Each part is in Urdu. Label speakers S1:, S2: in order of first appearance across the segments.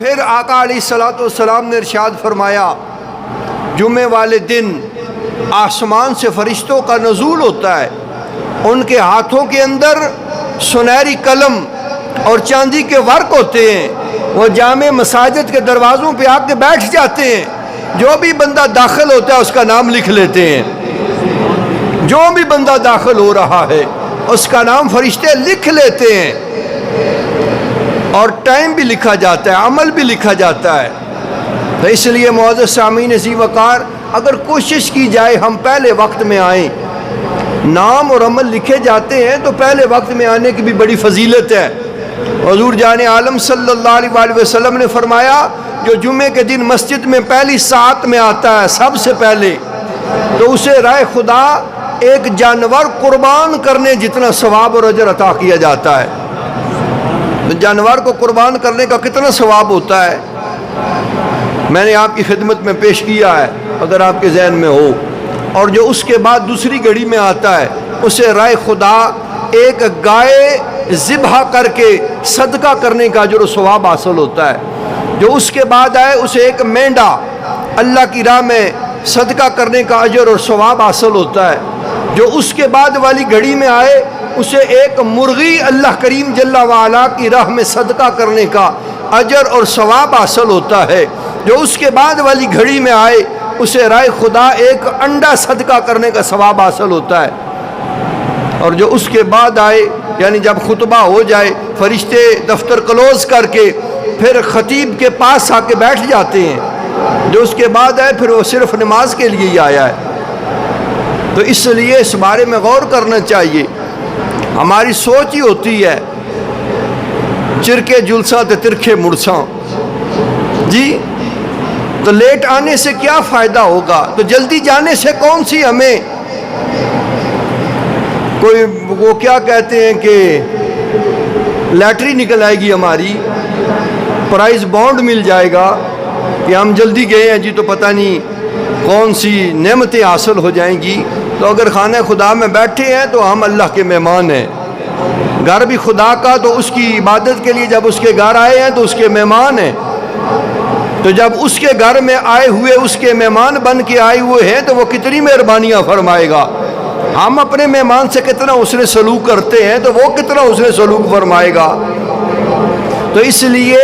S1: پھر آقا علیہ الصلوۃ والسلام نے ارشاد فرمایا جمعے والے دن آسمان سے فرشتوں کا نزول ہوتا ہے، ان کے ہاتھوں کے اندر سنہری قلم اور چاندی کے ورق ہوتے ہیں، وہ جامع مساجد کے دروازوں پہ آ کے بیٹھ جاتے ہیں، جو بھی بندہ داخل ہوتا ہے اس کا نام لکھ لیتے ہیں، جو بھی بندہ داخل ہو رہا ہے اس کا نام فرشتے لکھ لیتے ہیں، اور ٹائم بھی لکھا جاتا ہے، عمل بھی لکھا جاتا ہے۔ تو اس لیے معزز سامعین ذی وقار، اگر کوشش کی جائے ہم پہلے وقت میں آئیں، نام اور عمل لکھے جاتے ہیں تو پہلے وقت میں آنے کی بھی بڑی فضیلت ہے۔ حضور جان عالم صلی اللہ علیہ وآلہ وسلم نے فرمایا جو جمعے کے دن مسجد میں پہلی ساعت میں آتا ہے سب سے پہلے، تو اسے رائے خدا ایک جانور قربان کرنے جتنا ثواب اور اجر عطا کیا جاتا ہے۔ جانور کو قربان کرنے کا کتنا ثواب ہوتا ہے، میں نے آپ کی خدمت میں پیش کیا ہے اگر آپ کے ذہن میں ہو۔ اور جو اس کے بعد دوسری گھڑی میں آتا ہے اسے رائے خدا ایک گائے ذبح کر کے صدقہ کرنے کا اجر و ثواب حاصل ہوتا ہے۔ جو اس کے بعد آئے اسے ایک مینڈا اللہ کی راہ میں صدقہ کرنے کا اجر اور ثواب حاصل ہوتا ہے۔ جو اس کے بعد والی گھڑی میں آئے اسے ایک مرغی اللہ کریم جل وعلا کی راہ میں صدقہ کرنے کا اجر اور ثواب حاصل ہوتا ہے۔ جو اس کے بعد والی گھڑی میں آئے اسے رائے خدا ایک انڈا صدقہ کرنے کا ثواب حاصل ہوتا ہے۔ اور جو اس کے بعد آئے یعنی جب خطبہ ہو جائے فرشتے دفتر کلوز کر کے پھر خطیب کے پاس آ کے بیٹھ جاتے ہیں، جو اس کے بعد آئے پھر وہ صرف نماز کے لیے ہی آیا ہے۔ تو اس لیے اس بارے میں غور کرنا چاہیے۔ ہماری سوچ ہی ہوتی ہے چرکے جلساں تے ترکھے مرساں، جی تو لیٹ آنے سے کیا فائدہ ہوگا، تو جلدی جانے سے کون سی ہمیں کوئی وہ کیا کہتے ہیں کہ لیٹری نکل آئے گی، ہماری پرائز بانڈ مل جائے گا کہ ہم جلدی گئے ہیں جی تو پتہ نہیں کون سی نعمتیں حاصل ہو جائیں گی۔ تو اگر خانہ خدا میں بیٹھے ہیں تو ہم اللہ کے مہمان ہیں، گھر بھی خدا کا، تو اس کی عبادت کے لیے جب اس کے گھر آئے ہیں تو اس کے مہمان ہیں، تو جب اس کے گھر میں آئے ہوئے اس کے مہمان بن کے آئے ہوئے ہیں تو وہ کتنی مہربانیاں فرمائے گا۔ ہم اپنے مہمان سے کتنا اس نے سلوک کرتے ہیں تو وہ کتنا اس نے سلوک فرمائے گا۔ تو اس لیے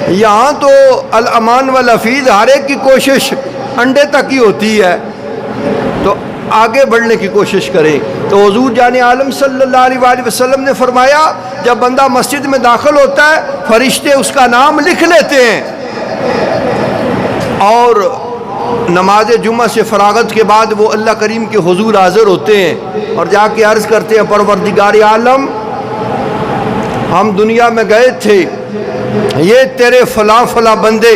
S1: یہاں تو الامان والحفیظ ہر ایک کی کوشش انڈے تک ہی ہوتی ہے، تو آگے بڑھنے کی کوشش کریں۔ تو حضور جان عالم صلی اللہ علیہ وآلہ وسلم نے فرمایا جب بندہ مسجد میں داخل ہوتا ہے فرشتے اس کا نام لکھ لیتے ہیں، اور نماز جمعہ سے فراغت کے بعد وہ اللہ کریم کے حضور حاضر ہوتے ہیں اور جا کے عرض کرتے ہیں پروردگار عالم ہم دنیا میں گئے تھے، یہ تیرے فلاں فلاں بندے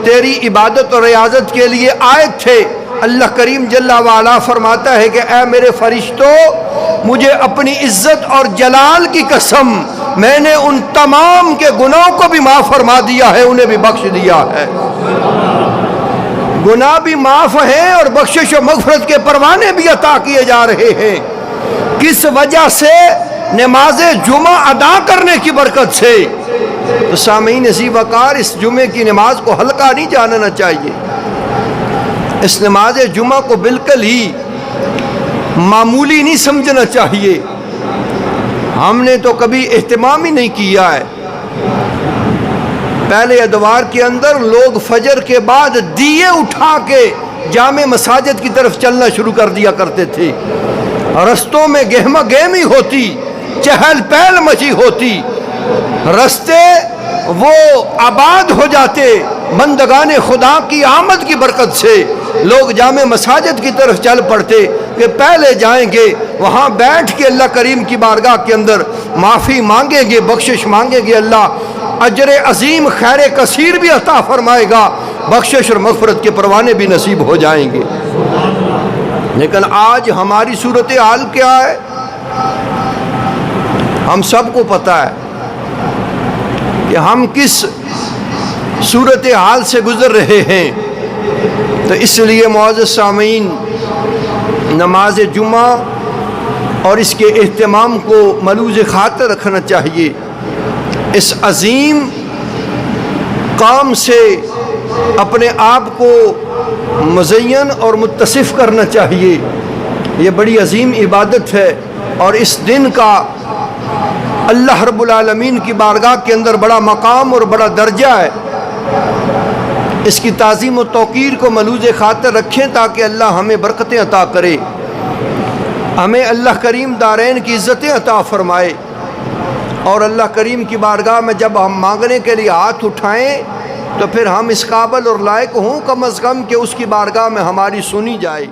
S1: تیری عبادت اور ریاضت کے لیے آئے تھے، اللہ کریم جل وعلا فرماتا ہے کہ اے میرے فرشتوں مجھے اپنی عزت اور جلال کی قسم میں نے ان تمام کے گناہوں کو بھی معاف فرما دیا ہے، انہیں بھی بخش دیا ہے۔ گناہ بھی معاف ہیں اور بخشش و مغفرت کے پروانے بھی عطا کیے جا رہے ہیں، کس وجہ سے؟ نماز جمعہ ادا کرنے کی برکت سے۔ تو سامعین ذی وقار اس جمعے کی نماز کو ہلکا نہیں جاننا چاہیے، اس نماز جمعہ کو بالکل ہی معمولی نہیں سمجھنا چاہیے۔ ہم نے تو کبھی اہتمام ہی نہیں کیا ہے۔ پہلے ادوار کے اندر لوگ فجر کے بعد دیے اٹھا کے جامع مساجد کی طرف چلنا شروع کر دیا کرتے تھے، رستوں میں گہما گہمی ہوتی، چہل پہل مچی ہوتی، رستے وہ آباد ہو جاتے، بندگان خدا کی آمد کی برکت سے لوگ جامع مساجد کی طرف چل پڑتے کہ پہلے جائیں گے، وہاں بیٹھ کے اللہ کریم کی بارگاہ کے اندر معافی مانگیں گے، بخشش مانگیں گے، اللہ اجر عظیم خیر کثیر بھی عطا فرمائے گا، بخشش اور مغفرت کے پروانے بھی نصیب ہو جائیں گے۔ لیکن آج ہماری صورتحال کیا ہے ہم سب کو پتہ ہے کہ ہم کس صورتحال سے گزر رہے ہیں۔ تو اس لیے معزز سامعین نماز جمعہ اور اس کے اہتمام کو ملوز خاطر رکھنا چاہیے۔ اس عظیم مقام سے اپنے آپ کو مزین اور متصف کرنا چاہیے۔ یہ بڑی عظیم عبادت ہے، اور اس دن کا اللہ رب العالمین کی بارگاہ کے اندر بڑا مقام اور بڑا درجہ ہے۔ اس کی تعظیم و توقیر کو ملوز خاطر رکھیں تاکہ اللہ ہمیں برکتیں عطا کرے، ہمیں اللہ کریم دارین کی عزتیں عطا فرمائے، اور اللہ کریم کی بارگاہ میں جب ہم مانگنے کے لیے ہاتھ اٹھائیں تو پھر ہم اس قابل اور لائق ہوں کم از کم کہ اس کی بارگاہ میں ہماری سنی جائے۔